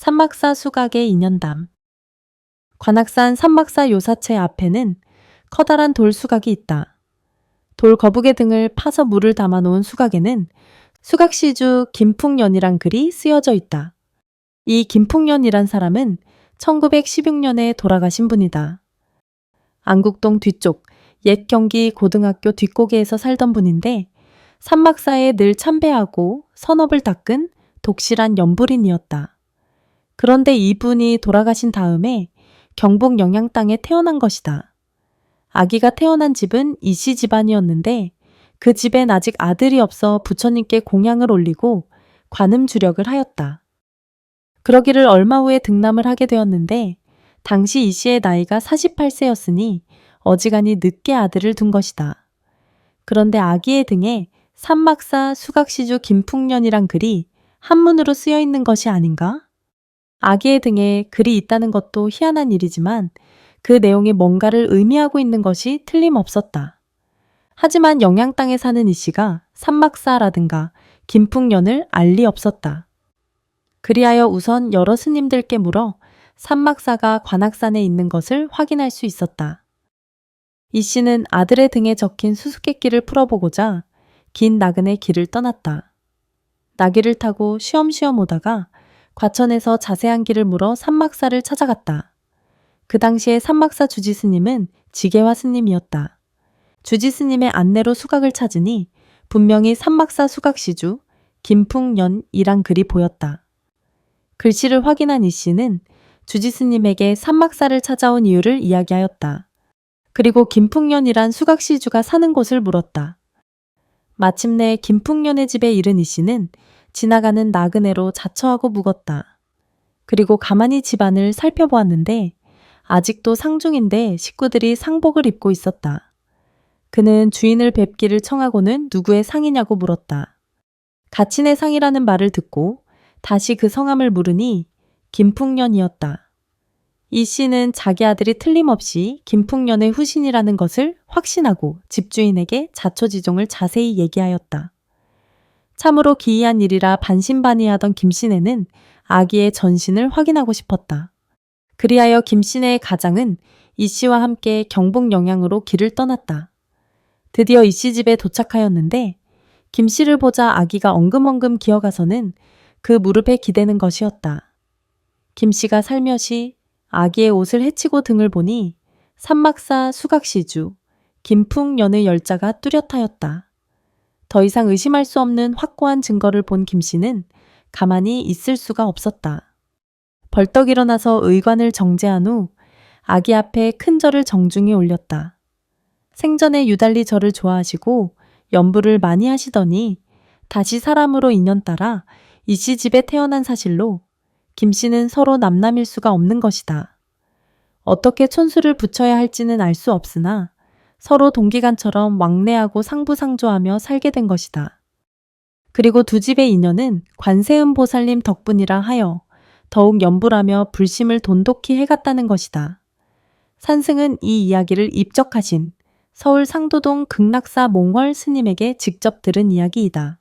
산막사 수각의 인연담. 관악산 산막사 요사체 앞에는 커다란 돌 수각이 있다. 돌 거북이 등을 파서 물을 담아 놓은 수각에는 수각시주 김풍년이란 글이 쓰여져 있다. 이 김풍년이란 사람은 1916년에 돌아가신 분이다. 안국동 뒤쪽 옛 경기 고등학교 뒷고개에서 살던 분인데 산막사에 늘 참배하고 선업을 닦은 독실한 연불인이었다. 그런데 이분이 돌아가신 다음에 경북 영양 땅에 태어난 것이다. 아기가 태어난 집은 이씨 집안이었는데 그 집엔 아직 아들이 없어 부처님께 공양을 올리고 관음 주력을 하였다. 그러기를 얼마 후에 등남을 하게 되었는데 당시 이씨의 나이가 48세였으니 어지간히 늦게 아들을 둔 것이다. 그런데 아기의 등에 산막사 수각시주 김풍년이란 글이 한문으로 쓰여 있는 것이 아닌가? 아기의 등에 글이 있다는 것도 희한한 일이지만 그 내용이 뭔가를 의미하고 있는 것이 틀림없었다. 하지만 영양 땅에 사는 이씨가 산막사라든가 김풍년을 알 리 없었다. 그리하여 우선 여러 스님들께 물어 산막사가 관악산에 있는 것을 확인할 수 있었다. 이씨는 아들의 등에 적힌 수수께끼를 풀어보고자 긴 나그네 길을 떠났다. 나귀를 타고 쉬엄쉬엄 오다가 과천에서 자세한 길을 물어 산막사를 찾아갔다. 그 당시에 산막사 주지스님은 지계화 스님이었다. 주지스님의 안내로 수각을 찾으니 분명히 산막사 수각시주 김풍년이란 글이 보였다. 글씨를 확인한 이씨는 주지스님에게 산막사를 찾아온 이유를 이야기하였다. 그리고 김풍년이란 수각시주가 사는 곳을 물었다. 마침내 김풍년의 집에 이른 이씨는 지나가는 나그네로 자처하고 묵었다. 그리고 가만히 집안을 살펴보았는데 아직도 상중인데 식구들이 상복을 입고 있었다. 그는 주인을 뵙기를 청하고는 누구의 상이냐고 물었다. 가친의 상이라는 말을 듣고 다시 그 성함을 물으니 김풍년이었다. 이 씨는 자기 아들이 틀림없이 김풍년의 후신이라는 것을 확신하고 집주인에게 자초지종을 자세히 얘기하였다. 참으로 기이한 일이라 반신반의하던 김씨네는 아기의 전신을 확인하고 싶었다. 그리하여 김씨네의 가장은 이 씨와 함께 경북 영양으로 길을 떠났다. 드디어 이 씨 집에 도착하였는데 김씨를 보자 아기가 엉금엉금 기어가서는 그 무릎에 기대는 것이었다. 김씨가 살며시 아기의 옷을 헤치고 등을 보니 산막사 수각시주 김풍년의 열자가 뚜렷하였다. 더 이상 의심할 수 없는 확고한 증거를 본 김씨는 가만히 있을 수가 없었다. 벌떡 일어나서 의관을 정제한 후 아기 앞에 큰 절을 정중히 올렸다. 생전에 유달리 절을 좋아하시고 연부를 많이 하시더니 다시 사람으로 인연 따라 이씨 집에 태어난 사실로 김씨는 서로 남남일 수가 없는 것이다. 어떻게 촌수를 붙여야 할지는 알 수 없으나 서로 동기간처럼 왕래하고 상부상조하며 살게 된 것이다. 그리고 두 집의 인연은 관세음 보살님 덕분이라 하여 더욱 연불하며 불심을 돈독히 해갔다는 것이다. 산승은 이 이야기를 입적하신 서울 상도동 극락사 몽월 스님에게 직접 들은 이야기이다.